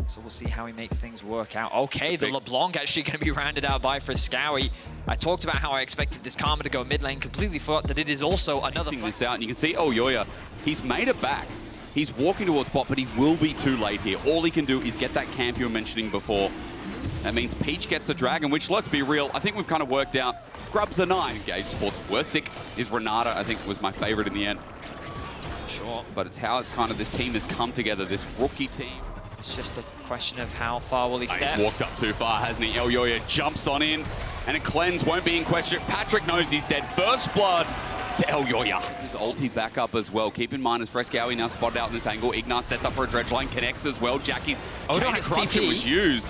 So we'll see how he makes things work out. Okay, the LeBlanc actually going to be rounded out by Frescowy. I talked about how I expected this Karma to go mid lane, completely forgot that it is also another this out, and you can see LEC, he's made it back. He's walking towards bot, but he will be too late here. All he can do is get that camp you were mentioning before. That means Peach gets the dragon, which, let's be real, I think we've kind of worked out. Grub's a 9. Gage Sports worst sick is Renata, I think was my favorite in the end. Sure. But it's how it's kind of this team has come together, this rookie team. It's just a question of how far will he step. He's walked up too far, hasn't he? LEC jumps on in, and a cleanse won't be in question. Patrick knows he's dead. First blood to LEC. His ulti back up as well. Keep in mind, as Frescowy now spotted out in this angle, Ignar sets up for a dredge line, connects as well. Jackie's Odo chain has corruption TP. was used.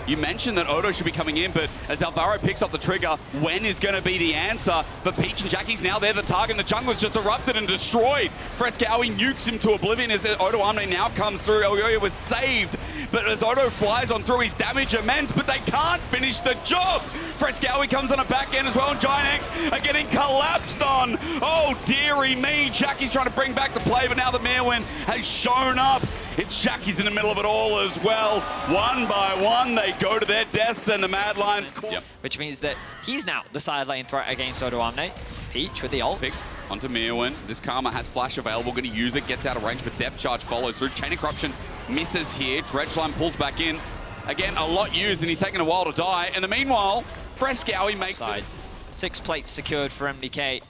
You mentioned that Odo should be coming in, but as Alvaro picks up the trigger, when is going to be the answer? But Peach and Jackie's now there, the target, and the jungler's just erupted and destroyed. Frescowy nukes him to oblivion as Odo Arme now comes through. LEC was saved, but as Odo flies on through, his damage immense, but they can't finish the job. Frescowy comes on a back end as well, and GiantX are getting collapsed on. Oh, dearie me. Jackie's trying to bring back the play, but now the Merwin has shown up. It's Jackie's in the middle of it all as well. One by one, they go to their deaths, and the Mad Lions caught. Yep. Which means that he's now the side lane threat against Odo Amne. Peach with the ult. Pick onto Merwin. This Karma has flash available, going to use it, gets out of range, but depth charge follows through. Chain of Corruption misses here. Dredge line pulls back in. Again, a lot used, and he's taking a while to die. In the meanwhile, Frescowy makes it. 6 plates secured for MDK.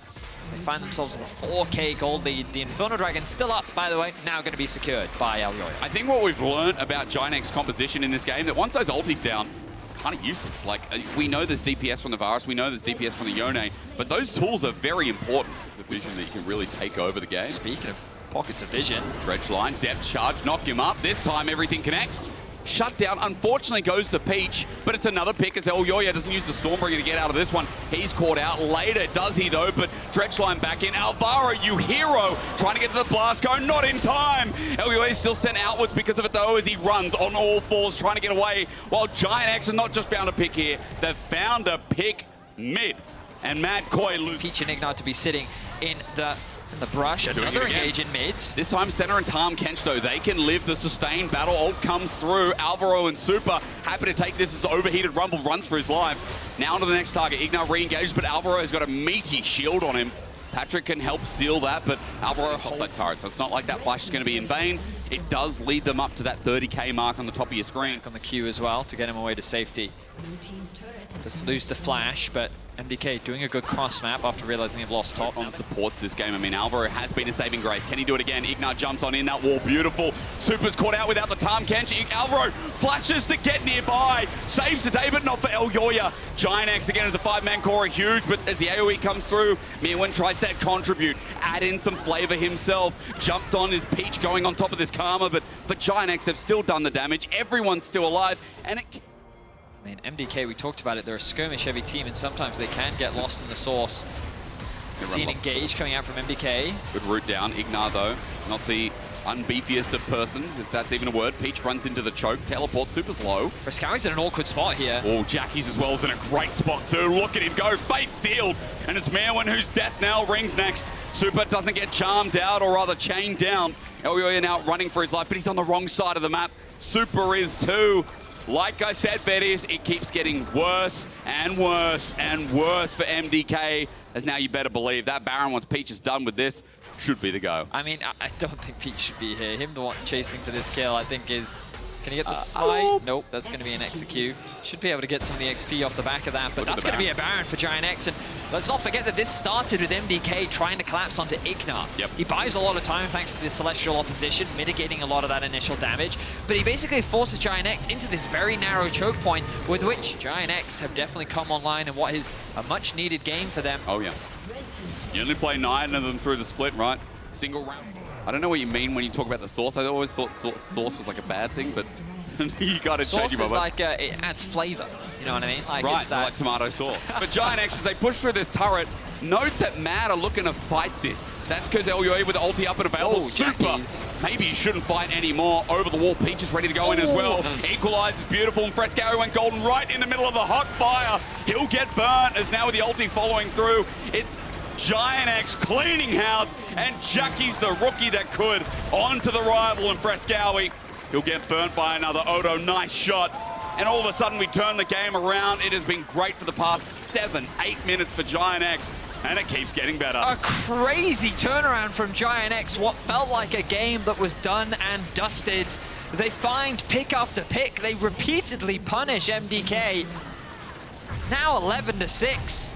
They find themselves with a 4k gold lead. The Inferno Dragon still up, by the way, now going to be secured by LEC. I think what we've learned about GiantX composition in this game, that once those ultis down, kind of useless. Like, we know there's DPS from the Varus, we know there's DPS from the Yone, but those tools are very important. The vision that you can really take over the game. Speaking of pockets of vision. Dredge line, depth charge, knock him up. This time everything connects. Shutdown, unfortunately, goes to Peach, but it's another pick as LEC doesn't use the Stormbringer to get out of this one. He's caught out later, does he though? But Dredge line back in. Alvaro, you hero, trying to get to the blast cone, not in time. LEC is still sent outwards because of it though, as he runs on all fours, trying to get away, while GiantX has not just found a pick here, they've found a pick mid. And Mad Koi loses. Peach and Ignar to be sitting in the brush. Another engage in mids. This time, Senna and Tahm Kench, though, they can live the sustained battle. Ult comes through. Alvaro and Super happy to take this as overheated Rumble runs for his life. Now to the next target. Ignar re-engages, but Alvaro has got a meaty shield on him. Patrick can help seal that, but Alvaro holds that turret, so it's not like that flash is going to be in vain. It does lead them up to that 30k mark on the top of your screen. On the queue as well to get him away to safety. Doesn't lose the flash, but MDK doing a good cross map after realizing they've lost top. On supports this game. I mean, Alvaro has been a saving grace. Can he do it again? Ignar jumps on in that wall. Beautiful. Super's caught out without the Tahm Kench. Alvaro flashes to get nearby. Saves the day, but not for LEC. GiantX again as a 5-man core, huge, but as the AoE comes through, Merwin tries to contribute, add in some flavor himself. Jumped on his Peach going on top of this Karma, but GiantX have still done the damage. Everyone's still alive, and it... I mean, MDK, we talked about it, they're a skirmish-heavy team, and sometimes they can get lost in the source. We've seen engage coming out from MDK. Good route down. Ignar, though, not the unbeefiest of persons, if that's even a word. Peach runs into the choke, teleport, Super's low. Frescowy's in an awkward spot here. Oh, Jackie's as well is in a great spot, too. Look at him go, fate sealed. And it's Merwin whose death knell rings next. Super doesn't get charmed out, or rather chained down. LEC now running for his life, but he's on the wrong side of the map. Super is too. Like I said, Bettis, it keeps getting worse and worse and worse for MDK, as now you better believe that Baron, once Peach is done with this, should be the go. I mean, I don't think Peach should be here. Him the one chasing for this kill, I think is... Can he get the smite? Nope, that's going to be an execute. Should be able to get some of the XP off the back of that, but that's going to be a Baron for GiantX. And let's not forget that this started with MDK trying to collapse onto Ignar. Yep. He buys a lot of time thanks to the Celestial opposition, mitigating a lot of that initial damage. But he basically forces GiantX into this very narrow choke point, with which GiantX have definitely come online in what is a much-needed game for them. Oh, yeah. You only play 9 of them through the split, right? Single round. I don't know what you mean when you talk about the sauce. I always thought sauce was like a bad thing, but you got to change your mind. Sauce is like, it adds flavor, you know what I mean? Like, right, it's that... like tomato sauce. But GiantX, as they push through this turret, note that Mad are looking to fight this. That's because LEC with the ulti up and available. Super. Maybe you shouldn't fight anymore. Over the wall, Peach is ready to go in as well. Equalize is beautiful, and Frescowy went golden right in the middle of the hot fire. He'll get burnt, as now with the ulti following through. It's GiantX cleaning house, and Jackie's the rookie that could onto the rival, and Frescowy He'll get burnt by another Odo. Nice shot. And all of a sudden we turn the game around. It has been great for the past 7-8 minutes for GiantX. And it keeps getting better. A crazy turnaround from GiantX. What felt like a game that was done and dusted. They find pick after pick. They repeatedly punish MDK. Now 11-6.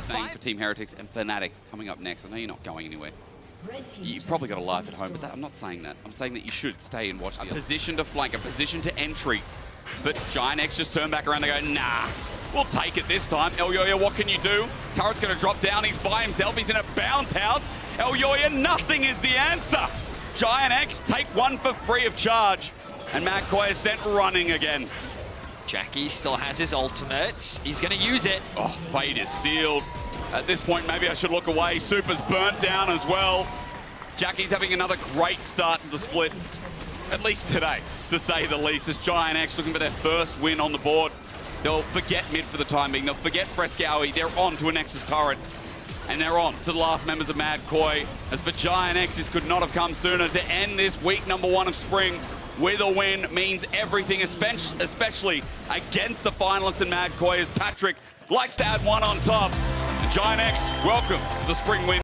Saying for Team Heretics and Fnatic coming up next. I know you're not going anywhere. You've probably got a life at home, but I'm not saying that. I'm saying that you should stay and watch the position to flank, a position to entry. But GiantX just turn back around and go, nah, we'll take it this time. Elyoya, what can you do? Turret's going to drop down. He's by himself. He's in a bounce house. Elyoya, nothing is the answer. GiantX take one for free of charge. And McCoy is sent running again. Jackie still has his ultimate. He's going to use it. Oh, fate is sealed. At this point, maybe I should look away. Super's burnt down as well. Jackie's having another great start to the split. At least today, to say the least, as GiantX looking for their first win on the board. They'll forget mid for the time being. They'll forget Frescowie. They're on to a Nexus turret. And they're on to the last members of Mad Koi. As for GiantX, this could not have come sooner. To end this week #1 of spring with a win means everything, especially against the finalists in Mad Koi, as Patrick likes to add one on top. And GiantX, welcome to the spring win.